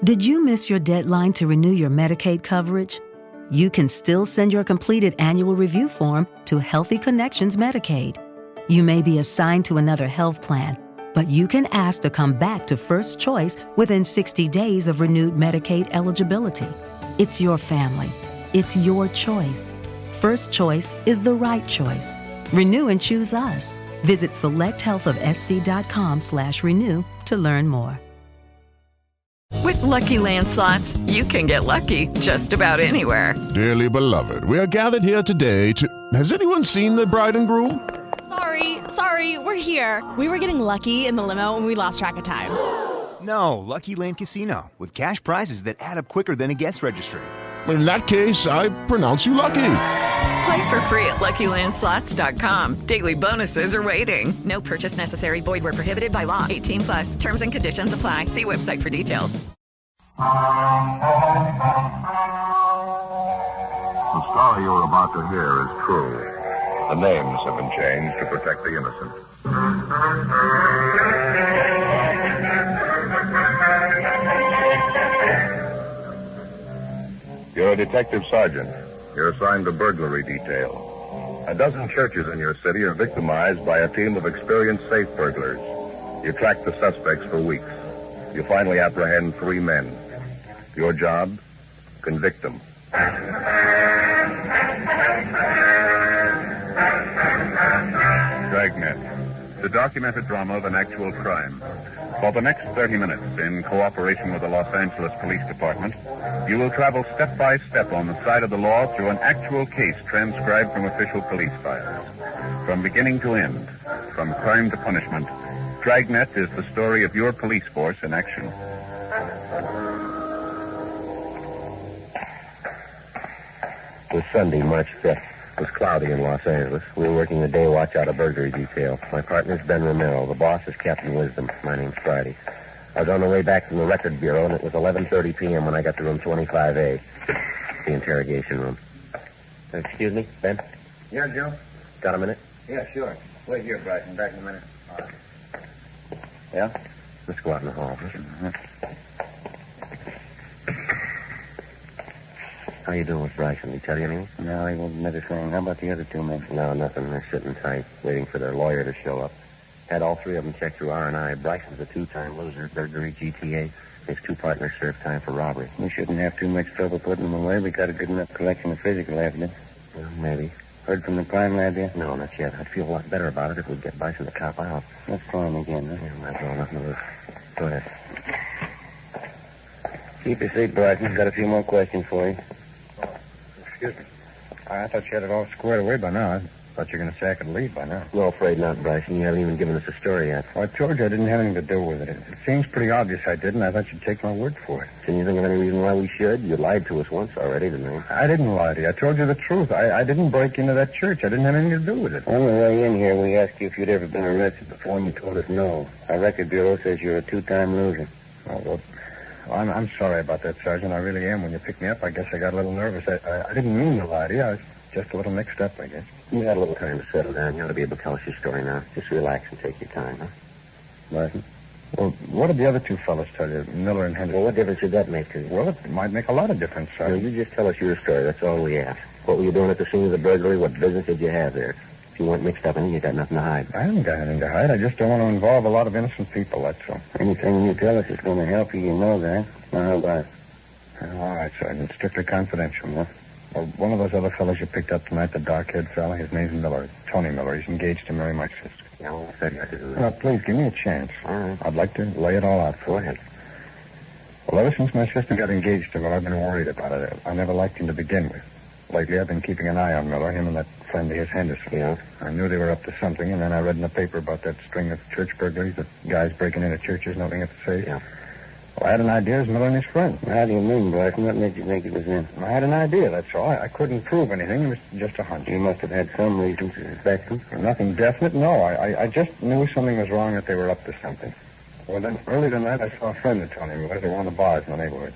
Did you miss your deadline to renew your Medicaid coverage? You can still send your completed annual review form to Healthy Connections Medicaid. You may be assigned to another health plan, but you can ask to come back to First Choice within 60 days of renewed Medicaid eligibility. It's your family. It's your choice. First Choice is the right choice. Renew and choose us. Visit selecthealthofsc.com/renew to learn more. With Lucky Land Slots, you can get lucky just about anywhere. Dearly beloved, we are gathered here today to... Has anyone seen the bride and groom? Sorry, we're here. We were getting lucky in the limo and we lost track of time. No, Lucky Land Casino, with cash prizes that add up quicker than a guest registry. In that case, I pronounce you lucky. Play for free at LuckyLandSlots.com. Daily bonuses are waiting. No purchase necessary. Void where prohibited by law. 18+. Terms and conditions apply. See website for details. The story you're about to hear is true. The names have been changed to protect the innocent. You're a detective sergeant. You're assigned to burglary detail. A dozen churches in your city are victimized by a team of experienced safe burglars. You track the suspects for weeks. You finally apprehend 3 men. Your job? Convict them. Dragnet, the documented drama of an actual crime. For the next 30 minutes, in cooperation with the Los Angeles Police Department, you will travel step by step on the side of the law through an actual case transcribed from official police files. From beginning to end, from crime to punishment, Dragnet is the story of your police force in action. It was Sunday, March 5th. It was cloudy in Los Angeles. We were working the day watch out of burglary detail. My partner's Ben Romero. The boss is Captain Wisdom. My name's Friday. I was on the way back from the record bureau, and it was 11:30 p.m. when I got to room 25A, the interrogation room. Excuse me, Ben? Yeah, Joe? Got a minute? Yeah, sure. Wait here, Bryson. Back in a minute. All right. Yeah? Let's go out in the hall. How you doing with Bryson? Did he tell you anything? No, he won't admit a thing. How about the other 2 men? No, nothing. They're sitting tight, waiting for their lawyer to show up. Had all 3 of them checked through R&I. Bryson's a 2-time loser, burglary, GTA. His 2 partners served time for robbery. We shouldn't have too much trouble putting them away. We got a good enough collection of physical evidence. Well, maybe. Heard from the crime lab yet? No, not yet. I'd feel a lot better about it if we'd get Bryson to cop out. Let's call him again, huh? Yeah, might as well. Nothing to lose. Go ahead. Keep your seat, Bryson. Got a few more questions for you. Excuse me. I thought you had it all squared away by now. I thought you were going to say I could leave by now. No, afraid not, Bryson. You haven't even given us a story yet. Well, I told you I didn't have anything to do with it. It seems pretty obvious I did, and I thought you'd take my word for it. Can you think of any reason why we should? You lied to us once already, didn't you? I didn't lie to you. I told you the truth. I didn't break into that church. I didn't have anything to do with it. On the way in here, we asked you if you'd ever been arrested before, and you told us no. Our record bureau says you're a 2-time loser. Oh, well, I'm sorry about that, Sergeant. I really am. When you picked me up, I guess I got a little nervous. I didn't mean to lie to you. I was just a little mixed up, I guess. You got a little time to settle down. You ought to be able to tell us your story now. Just relax and take your time, huh? Martin? Well, what did the other 2 fellas tell you, Miller and Henderson? Well, what difference did that make to you? Well, it might make a lot of difference, Sergeant. No, you just tell us your story. That's all we ask. What were you doing at the scene of the burglary? What business did you have there? If you weren't mixed up in it, you got nothing to hide. I haven't got anything to hide. I just don't want to involve a lot of innocent people, that's all. Anything you tell us is going to help you, you know that. Now, how about it? All right, Sergeant. Strictly confidential, huh? Well, one of those other fellows you picked up tonight, the dark-haired fella, his name's Miller. Tony Miller. He's engaged to marry my sister. Yeah, well, I said you had to do that. Now, please, give me a chance. All right. I'd like to lay it all out for you. Go ahead. Well, ever since my sister got engaged to Miller, I've been worried about it. I never liked him to begin with. Lately, I've been keeping an eye on Miller, him and that friend of his, Henderson. Yeah? I knew they were up to something, and then I read in the paper about that string of church burglaries, that guys breaking into churches, nothing at the safe. Yeah. Well, I had an idea it was Miller and his friend. How do you mean, Bryson? What made you think it was him? I had an idea, that's all. I couldn't prove anything. It was just a hunch. You must have had some reason to suspect him. Nothing definite, no. I just knew something was wrong, that they were up to something. Well, then, early tonight, I saw a friend of Tony Miller. They were on the bars in the neighborhood.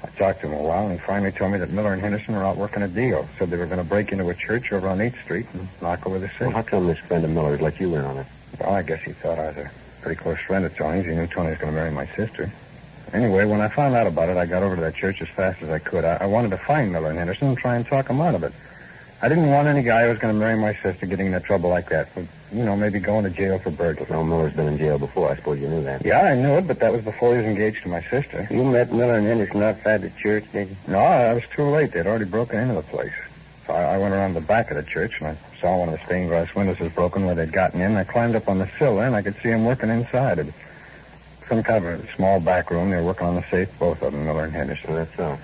I talked to him a while, and he finally told me that Miller and Henderson were out working a deal. Said they were going to break into a church over on 8th Street and knock over the safe. Well, how come this friend of Miller's let you in on it? Well, I guess he thought I was a pretty close friend of Tony's. He knew Tony was going to marry my sister. Anyway, when I found out about it, I got over to that church as fast as I could. I wanted to find Miller and Henderson and try and talk them out of it. I didn't want any guy who was going to marry my sister getting into trouble like that. With, maybe going to jail for burglary. Well, Miller's been in jail before. I suppose you knew that. Yeah, I knew it, but that was before he was engaged to my sister. You met Miller and Henderson outside the church, did you? No, I was too late. They'd already broken into the place. So I went around the back of the church, and I saw one of the stained glass windows was broken where they'd gotten in. I climbed up on the sill there, and I could see them working inside. It was some kind of a small back room. They were working on the safe, both of them, Miller and Henderson. That's so.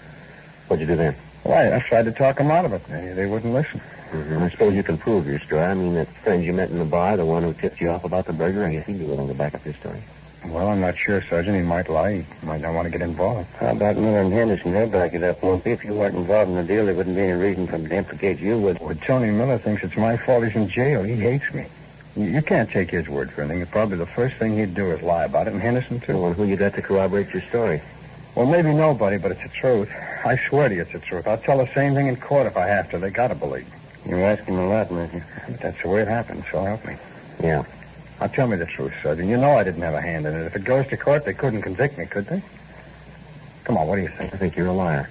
What'd you do then? Well, I tried to talk them out of it. They wouldn't listen. Mm-hmm. I suppose you can prove your story. I mean, that friend you met in the bar, the one who tipped you off about the burger, I guess he'd be willing to back up his story. Well, I'm not sure, Sergeant. He might lie. He might not want to get involved. How about Miller and Henderson? They'll back it up, won't they? If you weren't involved in the deal, there wouldn't be any reason for them to implicate you, would Well, Tony Miller thinks it's my fault he's in jail. He hates me. You can't take his word for anything. Probably the first thing he'd do is lie about it, and Henderson, too. Well, and who you got to corroborate your story? Well, maybe nobody, but it's the truth. I swear to you it's the truth. I'll tell the same thing in court if I have to. They gotta believe me. You're asking a lot, Matthew. But that's the way it happened, so help me. Yeah. Now, tell me the truth, Sergeant. You know I didn't have a hand in it. If it goes to court, they couldn't convict me, could they? Come on, what do you think? I think you're a liar.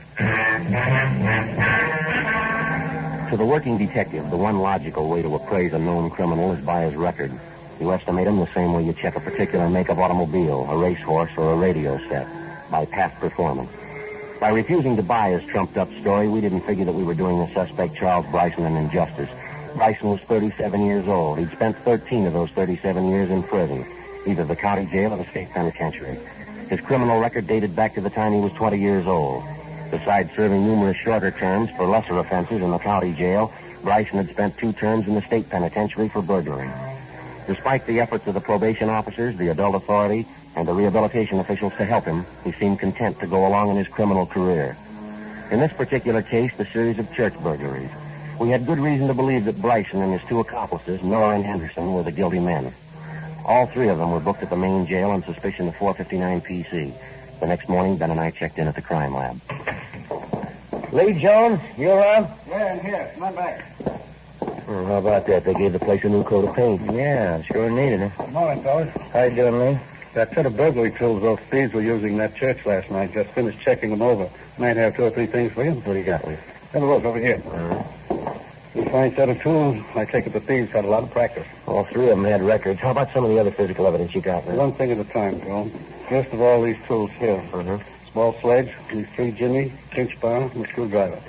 To the working detective, the one logical way to appraise a known criminal is by his record. You estimate him the same way you check a particular make of automobile, a racehorse, or a radio set, by past performance. By refusing to buy his trumped-up story, we didn't figure that we were doing the suspect Charles Bryson an injustice. Bryson was 37 years old. He'd spent 13 of those 37 years in prison, either the county jail or the state penitentiary. His criminal record dated back to the time he was 20 years old. Besides serving numerous shorter terms for lesser offenses in the county jail, Bryson had spent 2 terms in the state penitentiary for burglary. Despite the efforts of the probation officers, the adult authority, and the rehabilitation officials to help him, he seemed content to go along in his criminal career. In this particular case, the series of church burglaries, we had good reason to believe that Bryson and his 2 accomplices, Miller and Henderson, were the guilty men. All 3 of them were booked at the main jail on suspicion of 459 PC. The next morning, Ben and I checked in at the crime lab. Lee Jones, you around? Yeah, I'm here. Come on back. Oh, how about that? They gave the place a new coat of paint. Yeah, sure needed it. Good morning, fellas. How you doing, Lee? That set of burglary tools those thieves were using in that church last night. Just finished checking them over. Might have 2 or 3 things for you. What do you got, Lee? Have a look over here. You fine set of tools. I take it the thieves had a lot of practice. All 3 of them had records. How about some of the other physical evidence you got, Lee? One thing at a time, Joe. First of all, these tools here. Small sledge, these 3 jimmy, pinch bar, and a screwdriver.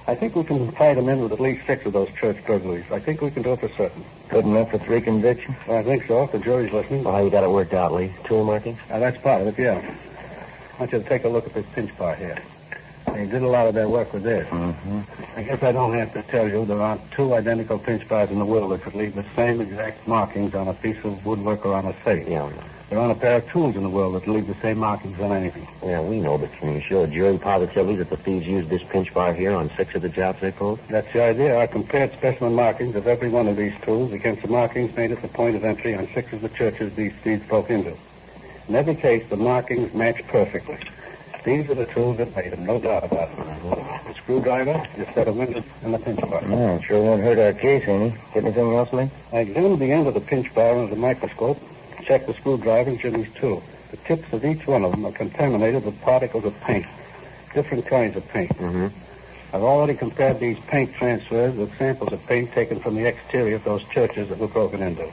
I think we can tie them in with at least 6 of those church burglaries. I think we can do it for certain. Good enough for 3 convictions? I think so, if the jury's listening. Well, how you got it worked out, Lee? Tool markings? That's part of it, yeah. I want you to take a look at this pinch bar here. They did a lot of their work with this. I guess I don't have to tell you there aren't 2 identical pinch bars in the world that could leave the same exact markings on a piece of woodwork or on a safe. Yeah. There aren't a pair of tools in the world that leave the same markings on anything. Yeah, we know, but can you show a jury positively that the thieves used this pinch bar here on 6 of the jobs they pulled? That's the idea. I compared specimen markings of every one of these tools against the markings made at the point of entry on 6 of the churches these thieves broke into. In every case, the markings match perfectly. These are the tools that made them, no doubt about it. The screwdriver, the set of windows, and the pinch bar. Oh, sure won't hurt our case, any. Get anything else, Lee? I examined the end of the pinch bar under the microscope, checked the screwdriver and jimmy's too. The tips of each one of them are contaminated with particles of paint, different kinds of paint. I've already compared these paint transfers with samples of paint taken from the exterior of those churches that were broken into.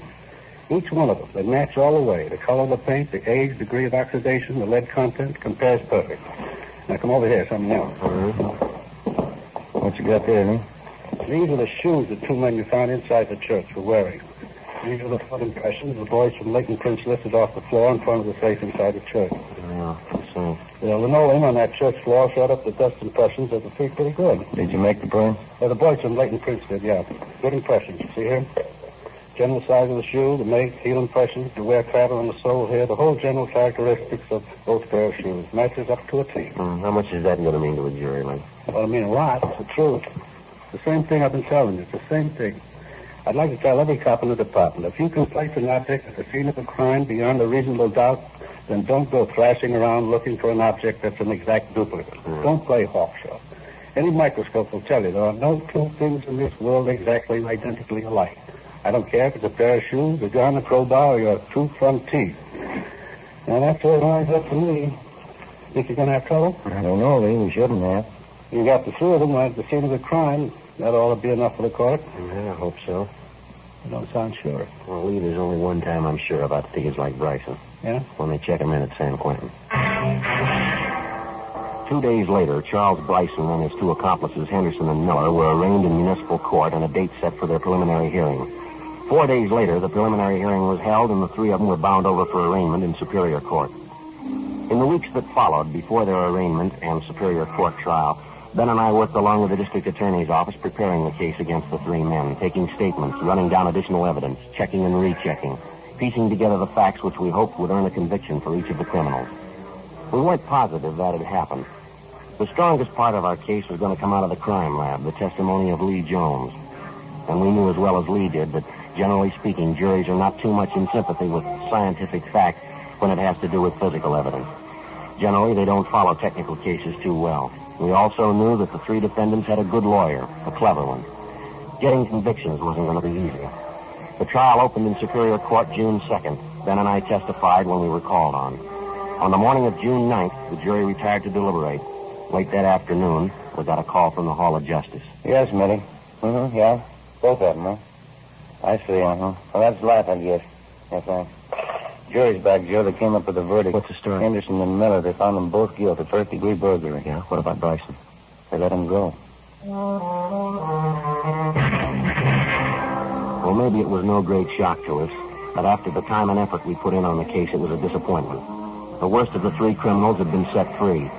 Each one of them, they match all the way. The color of the paint, the age, degree of oxidation, the lead content, compares perfect. Now, come over here, something else. What you got there, Lee? These are the shoes the 2 men you found inside the church were wearing. These are the foot impressions the boys from Leighton Prince lifted off the floor in front of the safe inside the church. Yeah, so. The linoleum on that church floor showed up the dust impressions of the feet pretty good. Did you make the prints? The boys from Leighton Prince did, yeah. Good impressions. See here? General size of the shoe, the make, heel impressions, the wear pattern on the sole here, the whole general characteristics of both pair of shoes. Matches up to a T. How much is that going to mean to a jury, Lee? Well, I mean a lot. It's the truth. The same thing I've been telling you. It's the same thing. I'd like to tell every cop in the department, if you can place an object at the scene of a crime beyond a reasonable doubt, then don't go thrashing around looking for an object that's an exact duplicate. Don't play hawkshaw. Any microscope will tell you there are no 2 things in this world exactly identically alike. I don't care if it's a pair of shoes, a gun, a crowbar, or your 2 front teeth. Now, that's where it lines up for me. Think you're going to have trouble? I don't know, Lee. We shouldn't have. You got the three of them right at the scene of the crime. That ought to be enough for the court. Yeah, I hope so. You don't sound sure. Well, Lee, there's only one time I'm sure about thieves like Bryson. Yeah? When they check him in at San Quentin. 2 days later, Charles Bryson and his two accomplices, Henderson and Miller, were arraigned in municipal court and a date set for their preliminary hearing. 4 days later, the preliminary hearing was held and the three of them were bound over for arraignment in Superior Court. In the weeks that followed, before their arraignment and Superior Court trial, Ben and I worked along with the district attorney's office preparing the case against the three men, taking statements, running down additional evidence, checking and rechecking, piecing together the facts which we hoped would earn a conviction for each of the criminals. We weren't positive that had happened. The strongest part of our case was going to come out of the crime lab, the testimony of Lee Jones. And we knew as well as Lee did that, generally speaking, juries are not too much in sympathy with scientific fact when it has to do with physical evidence. Generally, they don't follow technical cases too well. We also knew that the three defendants had a good lawyer, a clever one. Getting convictions wasn't going to be easy. The trial opened in Superior Court June 2nd. Ben and I testified when we were called on. On the morning of June 9th, the jury retired to deliberate. Late that afternoon, we got a call from the Hall of Justice. Yes, Mitty. Yeah. Both of them, huh? I see, Well, that's life, I guess. Yes, thanks. Jury's back, Joe. They came up with a verdict. What's the story? Henderson and Miller, they found them both guilty of first-degree burglary. Yeah? What about Bryson? They let him go. Well, maybe it was no great shock to us, but after the time and effort we put in on the case, it was a disappointment. The worst of the three criminals had been set free.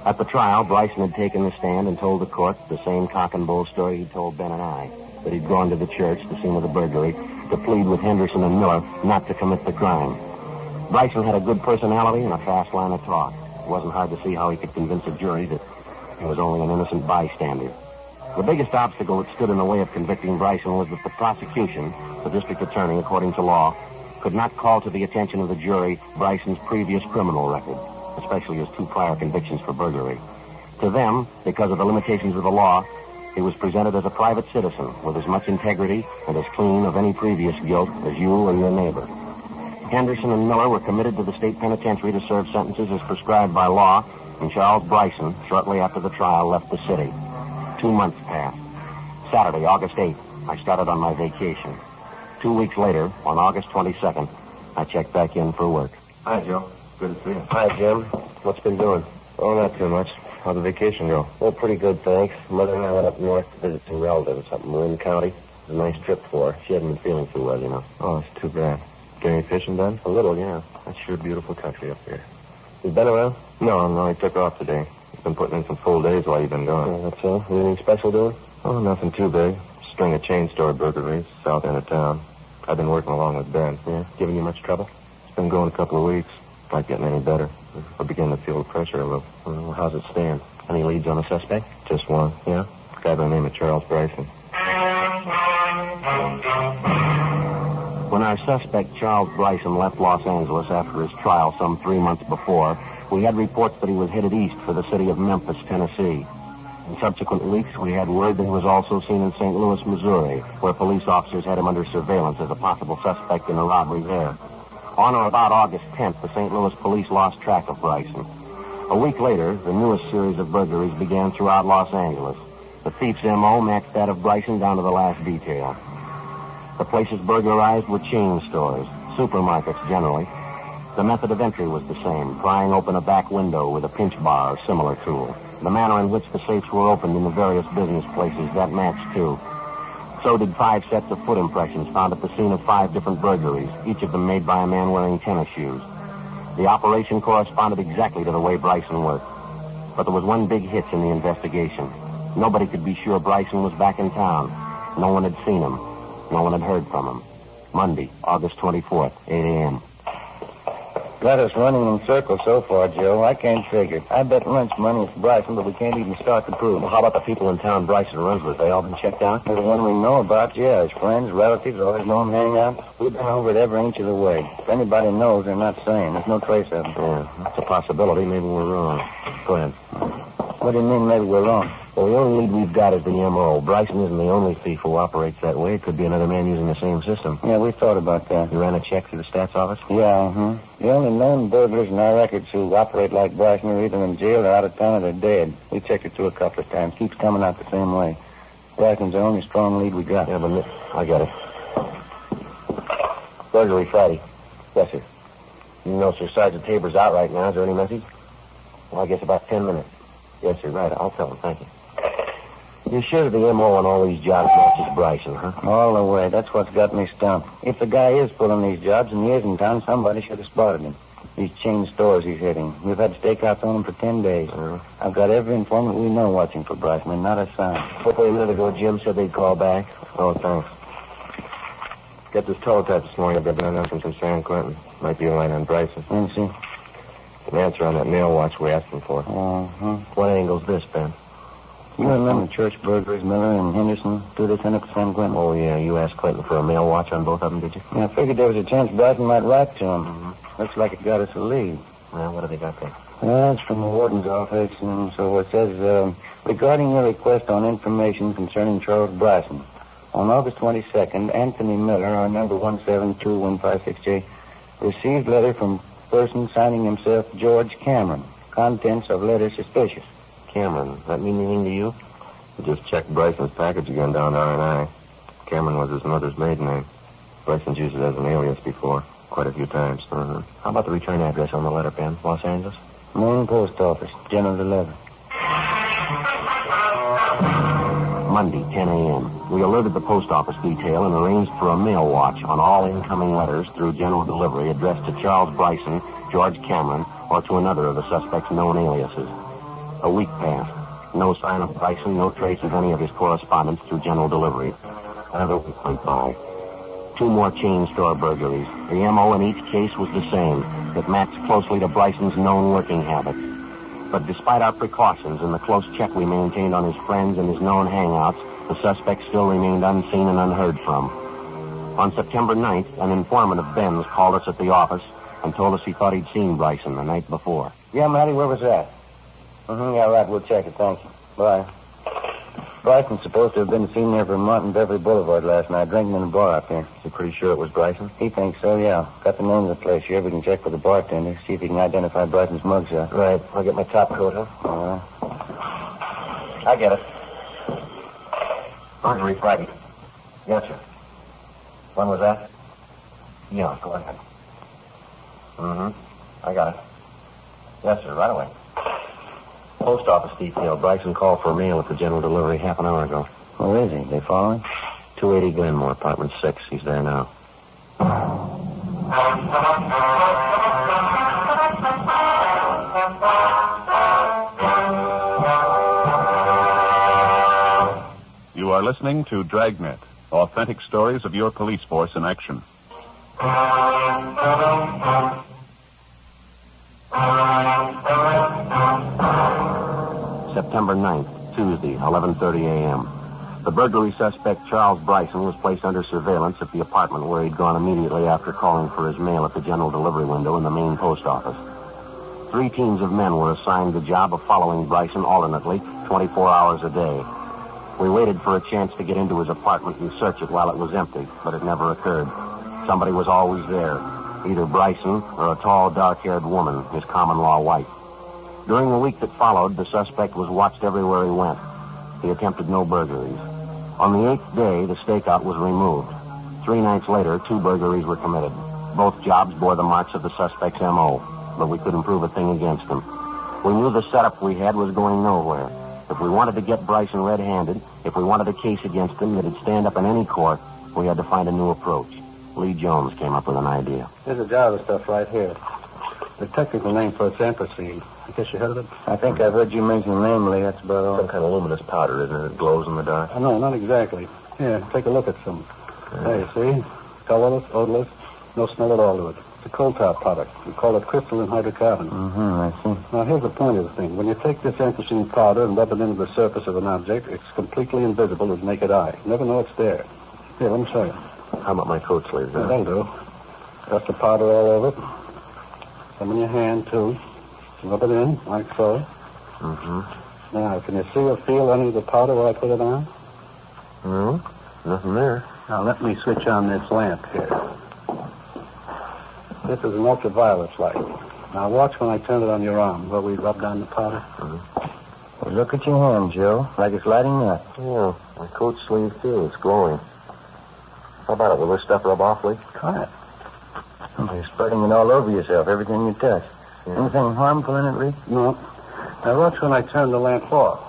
At the trial, Bryson had taken the stand and told the court the same cock and bull story he'd told Ben and I, that he'd gone to the church, the scene of the burglary, to plead with Henderson and Miller not to commit the crime. Bryson had a good personality and a fast line of talk. It wasn't hard to see how he could convince a jury that he was only an innocent bystander. The biggest obstacle that stood in the way of convicting Bryson was that the prosecution, the district attorney, according to law, could not call to the attention of the jury Bryson's previous criminal record, especially his 2 prior convictions for burglary. To them, because of the limitations of the law, he was presented as a private citizen with as much integrity and as clean of any previous guilt as you or your neighbor. Henderson and Miller were committed to the state penitentiary to serve sentences as prescribed by law, and Charles Bryson, shortly after the trial, left the city. 2 months passed. Saturday, August 8th, I started on my vacation. 2 weeks later, on August 22nd, I checked back in for work. Hi, Joe. Good to see you. Hi, Jim. What's been doing? Oh, not too much. How'd the vacation go? Oh, pretty good, thanks. Mother and I went up north to visit some relatives up in Marin County. It was a nice trip for her. She hadn't been feeling too well, you know. Oh, it's too bad. Get any fishing done? A little, yeah. That's sure beautiful country up here. You been around? No, he took off today. He's been putting in some full days while you've been gone. Oh, that's all? Anything special doing? Oh, nothing too big. String of chain store burglaries, south end of town. I've been working along with Ben. Yeah? Giving you much trouble? It's been going a couple of weeks. Not getting any better. I begin to feel the pressure a little. Well, how's it stand? Any leads on the suspect? Just one. Yeah? A guy by the name of Charles Bryson. When our suspect, Charles Bryson, left Los Angeles after his trial some 3 months before, we had reports that he was headed east for the city of Memphis, Tennessee. In subsequent weeks, we had word that he was also seen in St. Louis, Missouri, where police officers had him under surveillance as a possible suspect in a robbery there. On or about August 10th, the St. Louis police lost track of Bryson. A week later, the newest series of burglaries began throughout Los Angeles. The thief's M.O. matched that of Bryson down to the last detail. The places burglarized were chain stores, supermarkets generally. The method of entry was the same, prying open a back window with a pinch bar or similar tool. The manner in which the safes were opened in the various business places, that matched too. So did 5 sets of foot impressions found at the scene of 5 different burglaries, each of them made by a man wearing tennis shoes. The operation corresponded exactly to the way Bryson worked. But there was one big hitch in the investigation. Nobody could be sure Bryson was back in town. No one had seen him. No one had heard from him. Monday, August 24th, 8 a.m. Got us running in circles so far, Joe. I can't figure. I bet lunch money is Bryson, but we can't even start to prove Well, it. how about the people in town Bryson runs with? They all been checked out? The one we know about, yeah. His friends, relatives, always know him hanging out. We've been over it every inch of the way. If anybody knows, they're not saying. There's no trace of them. Yeah, that's a possibility. Maybe we're wrong. Go ahead. What do you mean maybe we're wrong? Well, the only lead we've got is the M.O. Bryson isn't the only thief who operates that way. It could be another man using the same system. Yeah, we thought about that. You ran a check through the stats office? Yeah, The only known burglars in our records who operate like Bryson are either in jail or out of town or they're dead. We checked it through a couple of times. Keeps coming out the same way. Bryson's the only strong lead we got. Yeah, but I got it. Burglary Friday. Yes, sir. You know, sir, Sergeant Tabor's out right now. Is there any message? Well, I guess about 10 minutes. Yes, sir, right. I'll tell him. Thank you. You're sure the M.O. on all these jobs matches Bryson, huh? All the way. That's what's got me stumped. If the guy is pulling these jobs and he is in town, somebody should have spotted him. These chain stores he's hitting. We've had stakeouts on him for 10 days. I've got every informant we know watching for Bryson, and not a sign. Hopefully a minute ago, Jim said they'd call back. Oh, thanks. Get this teletype this morning. I've got an announcement from San Quentin. Might be a line on Bryson. Let me see. An answer on that mail watch we asked him for. What angle's this, Ben? You remember church burglaries, Miller and Henderson, 2 they sent up to San Quentin? Oh, yeah. You asked Clinton for a mail watch on both of them, did you? Yeah, I figured there was a chance Bryson might write to him. Looks like it got us a lead. Well, what have they got there? Well, it's from the warden's office, and so it says, regarding your request on information concerning Charles Bryson, on August 22nd, Anthony Miller, our number 172156J, received letter from person signing himself George Cameron. Contents of letter suspicious. Cameron. That mean anything to you? I just checked Bryson's package again down to R&I. Cameron was his mother's maiden name. Bryson's used it as an alias before. Quite a few times. How about the return address on the letter, Ben? Los Angeles? Main post office, General 11. Monday, 10 a.m. We alerted the post office detail and arranged for a mail watch on all incoming letters through general delivery addressed to Charles Bryson, George Cameron, or to another of the suspect's known aliases. A week passed. No sign of Bryson, no trace of any of his correspondence through general delivery. Another week went by. 2 more chain store burglaries. The M.O. in each case was the same. It matched closely to Bryson's known working habits. But despite our precautions and the close check we maintained on his friends and his known hangouts, the suspect still remained unseen and unheard from. On September 9th, an informant of Ben's called us at the office and told us he thought he'd seen Bryson the night before. Yeah, Matty, where was that? Yeah, right, we'll check it, thanks. Bye. Bryson's supposed to have been seen there for a month in Beverly Boulevard last night, drinking in a bar up there. Is he pretty sure it was Bryson? He thinks so, yeah. Got the name of the place here. We can check with the bartender, see if he can identify Bryson's mugshot. Right. I'll get my top coat, huh? All right. I get it. Burglary Friday. Yes, sir. When was that? Yeah, go ahead. I got it. Yes, sir, right away. Post office detail. Bryson called for mail at the general delivery half an hour ago. Where is he? They following? 280 Glenmore, apartment 6. He's there now. You are listening to Dragnet, authentic stories of your police force in action. September 9th, Tuesday, 11:30 a.m. The burglary suspect, Charles Bryson, was placed under surveillance at the apartment where he'd gone immediately after calling for his mail at the general delivery window in the main post office. 3 teams of men were assigned the job of following Bryson alternately, 24 hours a day. We waited for a chance to get into his apartment and search it while it was empty, but it never occurred. Somebody was always there, either Bryson or a tall, dark-haired woman, his common-law wife. During the week that followed, the suspect was watched everywhere he went. He attempted no burglaries. On the 8th day, the stakeout was removed. 3 nights later, 2 burglaries were committed. Both jobs bore the marks of the suspect's M.O., but we couldn't prove a thing against him. We knew the setup we had was going nowhere. If we wanted to get Bryson red-handed, if we wanted a case against him that'd stand up in any court, we had to find a new approach. Lee Jones came up with an idea. Here's a jar of stuff right here. The technical name for it's anthracene. I guess you heard of it? I think I've heard you mention the name, Lee. That's about all. Some kind of luminous powder, isn't it? It glows in the dark. No, not exactly. Here, take a look at some. There, you see? Colorless, odorless, no smell at all to it. It's a coal tar product. We call it crystalline hydrocarbon. I see. Now, here's the point of the thing. When you take this anthracene powder and rub it into the surface of an object, it's completely invisible to the naked eye. You never know it's there. Here, let me show you. How about my coat sleeves? Yeah, that'll do. Dust the powder all over it. Some in your hand, too. Rub it in, like so. Now, can you see or feel any of the powder where I put it on? No, nothing there. Now, let me switch on this lamp here. This is an ultraviolet light. Now, watch when I turn it on your arm, where we rubbed on the powder. Well, look at your hand, Joe. Like it's lighting up. Yeah, my coat sleeve, too. It's glowing. How about it? Will this stuff rub off, Lee? Try it. You're spreading it all over yourself, everything you touch. Yeah. Anything harmful in it, Lee? No. Now, watch when I turn the lamp off.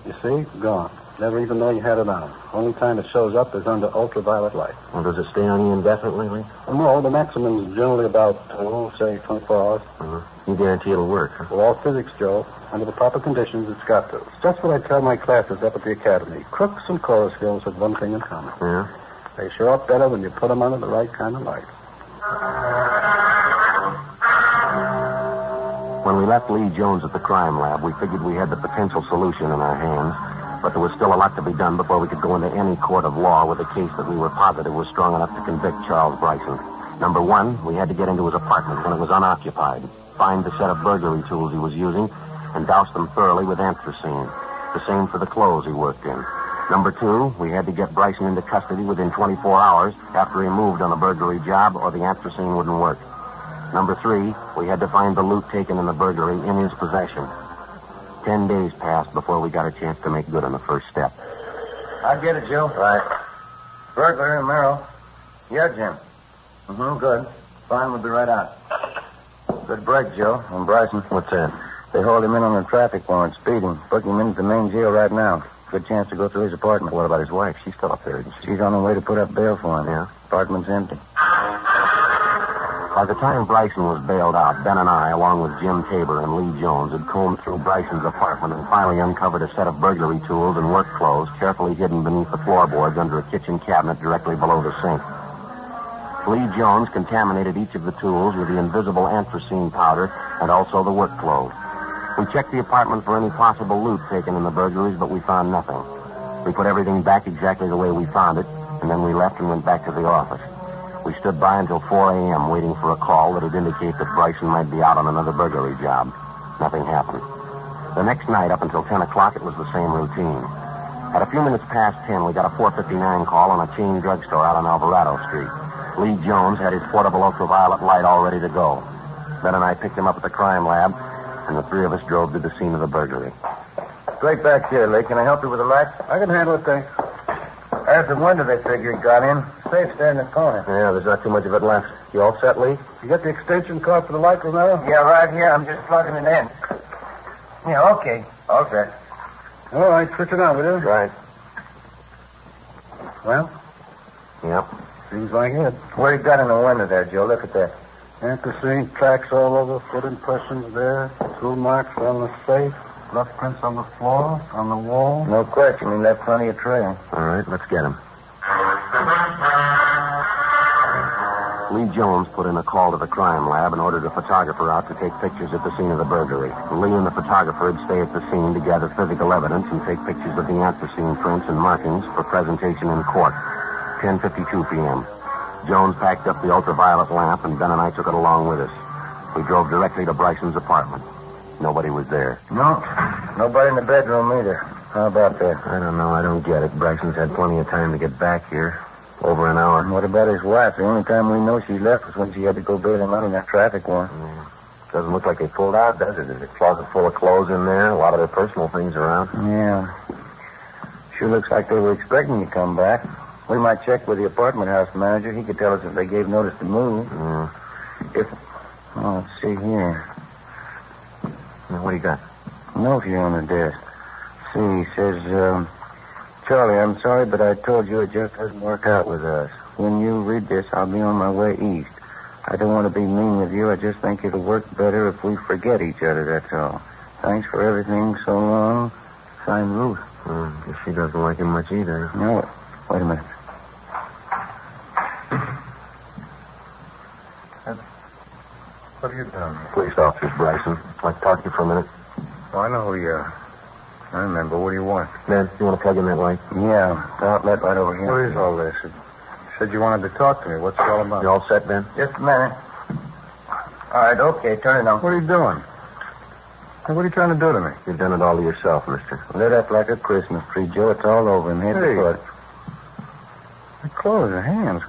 You see? Gone. Never even know you had it on. Only time it shows up is under ultraviolet light. Well, does it stay on you indefinitely, Lee? No, the maximum is generally about, say, 24 hours. You guarantee it'll work, huh? Well, all physics, Joe. Under the proper conditions, it's got to. It's just what I tell my classes up at the academy. Crooks and chorus girls have one thing in common. Yeah? They show up better when you put them under the right kind of light. When we left Lee Jones at the crime lab, we figured we had the potential solution in our hands, but there was still a lot to be done before we could go into any court of law with a case that we were positive was strong enough to convict Charles Bryson. Number one, we had to get into his apartment when it was unoccupied, find the set of burglary tools he was using, and douse them thoroughly with anthracene. The same for the clothes he worked in. Number two, we had to get Bryson into custody within 24 hours after he moved on a burglary job, or the anthracene wouldn't work. Number three, we had to find the loot taken in the burglary in his possession. 10 days passed before we got a chance to make good on the first step. I get it, Joe. Right. Burglar and Merrill. Yeah, Jim. Good. Fine, we'll be right out. Good break, Joe. And Bryson. What's that? They hauled him in on a traffic warrant, speeding. Booking him into the main jail right now. Good chance to go through his apartment. What about his wife? She's still up there, isn't she? She's on her way to put up bail for him. Yeah? Apartment's empty. By the time Bryson was bailed out, Ben and I, along with Jim Tabor and Lee Jones, had combed through Bryson's apartment and finally uncovered a set of burglary tools and work clothes carefully hidden beneath the floorboards under a kitchen cabinet directly below the sink. Lee Jones contaminated each of the tools with the invisible anthracene powder and also the work clothes. We checked the apartment for any possible loot taken in the burglaries, but we found nothing. We put everything back exactly the way we found it, and then we left and went back to the office. We stood by until 4 a.m. waiting for a call that would indicate that Bryson might be out on another burglary job. Nothing happened. The next night, up until 10 o'clock, it was the same routine. At a few minutes past 10, we got a 459 call on a chain drugstore out on Alvarado Street. Lee Jones had his portable ultraviolet light all ready to go. Ben and I picked him up at the crime lab, and the three of us drove to the scene of the burglary. Straight back here, Lee. Can I help you with the light? I can handle it, thanks. There's the window they figure he got in. Safe's there in the corner. Yeah, there's not too much of it left. You all set, Lee? You get the extension cord for the light, Romero? Yeah, right here. I'm just plugging it in. Yeah, okay. All set. All right, switch it on, will you? Right. Well? Yep. Seems like it. What do you got in the window there, Joe? Look at that. Anthracene tracks all over, foot impressions there, tool marks on the safe, blood prints on the floor, on the wall. No question. He left plenty of trail. All right, let's get him. Lee Jones put in a call to the crime lab and ordered a photographer out to take pictures at the scene of the burglary. Lee and the photographer would stay at the scene to gather physical evidence and take pictures of the anthracene prints and markings for presentation in court. 10:52 p.m. Jones packed up the ultraviolet lamp, and Ben and I took it along with us. We drove directly to Bryson's apartment. Nobody was there. No. Nobody in the bedroom either. How about that? I don't know. I don't get it. Bryson's had plenty of time to get back here. Over an hour. And what about his wife? The only time we know she left was when she had to go bail him out in that traffic warrant. Yeah. Doesn't look like they pulled out, does it? There's a closet full of clothes in there, a lot of their personal things around. Yeah. Sure looks like they were expecting you to come back. We might check with the apartment house manager. He could tell us if they gave notice to move. Yeah. Let's see here. Now, what do you got? Note here on the desk. See, he says, Charlie, I'm sorry, but I told you it just doesn't work out with us. When you read this, I'll be on my way east. I don't want to be mean with you. I just think it'll work better if we forget each other, that's all. Thanks for everything so long. Signed, Ruth. Guess she doesn't like him much either. No, wait a minute. What have you done? Police officers, Bryson. I'd like to talk to you for a minute. Oh, I know who you are. I remember. What do you want? Ben, you want to plug in that light? Yeah, the outlet right over here. What is all this? You said you wanted to talk to me. What's it all about? You all set, Ben? Just a minute. All right, okay, turn it on. What are you doing? Hey, what are you trying to do to me? You've done it all to yourself, mister. Lit up like a Christmas tree, Joe. It's all over him, head to foot. My clothes, your hands.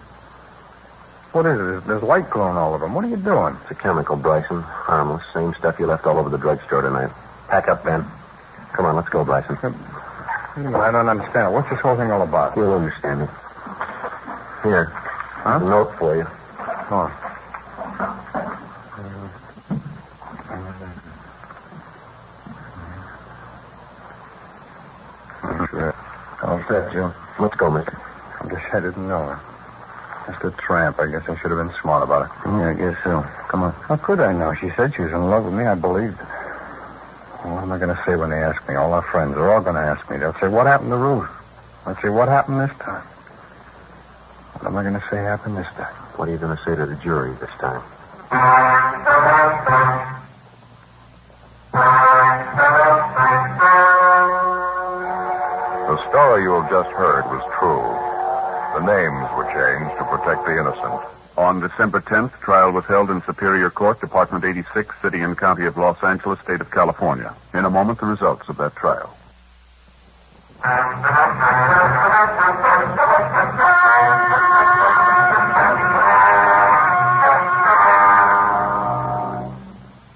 What is it? There's light glowing all over them. What are you doing? It's a chemical, Bryson. Harmless. Same stuff you left all over the drugstore tonight. Pack up, Ben. Come on, let's go, Bryson. I don't understand. What's this whole thing all about? You'll understand it. Here. Huh? A note for you. Oh. Sure. All set, Joe. Let's go, mister. I guess I didn't know her. Just a tramp. I guess I should have been smart about it. Yeah, I guess so. Come on. How could I know? She said she was in love with me. I believed it. Well, what am I going to say when they ask me? All our friends are all going to ask me. They'll say, what happened to Ruth? I'll say, what happened this time? What am I going to say happened this time? What are you going to say to the jury this time? The story you have just heard was true. The names were changed to protect the innocent. On December 10th, trial was held in Superior Court, Department 86, City and County of Los Angeles, State of California. In a moment, the results of that trial.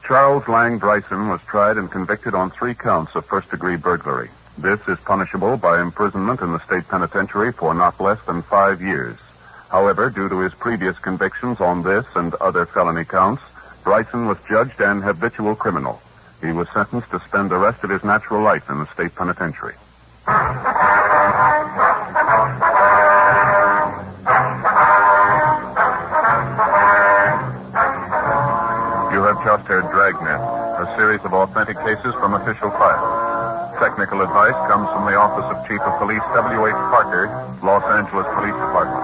Charles Lang Bryson was tried and convicted on 3 counts of first-degree burglary. This is punishable by imprisonment in the state penitentiary for not less than 5 years. However, due to his previous convictions on this and other felony counts, Bryson was judged an habitual criminal. He was sentenced to spend the rest of his natural life in the state penitentiary. You have just heard Dragnet, a series of authentic cases from official files. Technical advice comes from the Office of Chief of Police W.H. Parker, Los Angeles Police Department.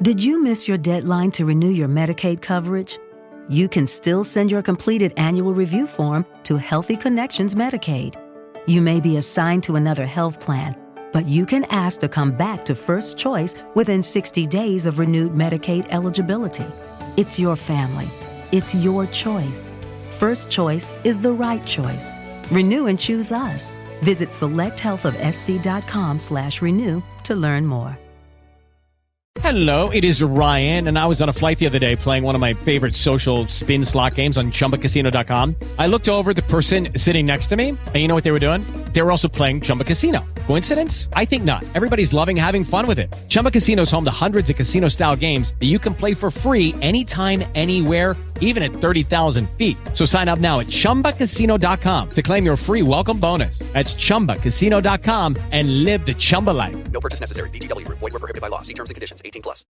Did you miss your deadline to renew your Medicaid coverage? You can still send your completed annual review form to Healthy Connections Medicaid. You may be assigned to another health plan, but you can ask to come back to First Choice within 60 days of renewed Medicaid eligibility. It's your family. It's your choice. First Choice is the right choice. Renew and choose us. Visit selecthealthofsc.com/renew to learn more. Hello, it is Ryan, and I was on a flight the other day playing one of my favorite social spin slot games on ChumbaCasino.com. I looked over at the person sitting next to me, and you know what they were doing? They were also playing Chumba Casino. Coincidence? I think not. Everybody's loving having fun with it. Chumba Casino is home to hundreds of casino-style games that you can play for free anytime, anywhere, even at 30,000 feet. So sign up now at ChumbaCasino.com to claim your free welcome bonus. That's ChumbaCasino.com and live the Chumba life. No purchase necessary. VGW. Void where prohibited by law. See terms and conditions. 18+.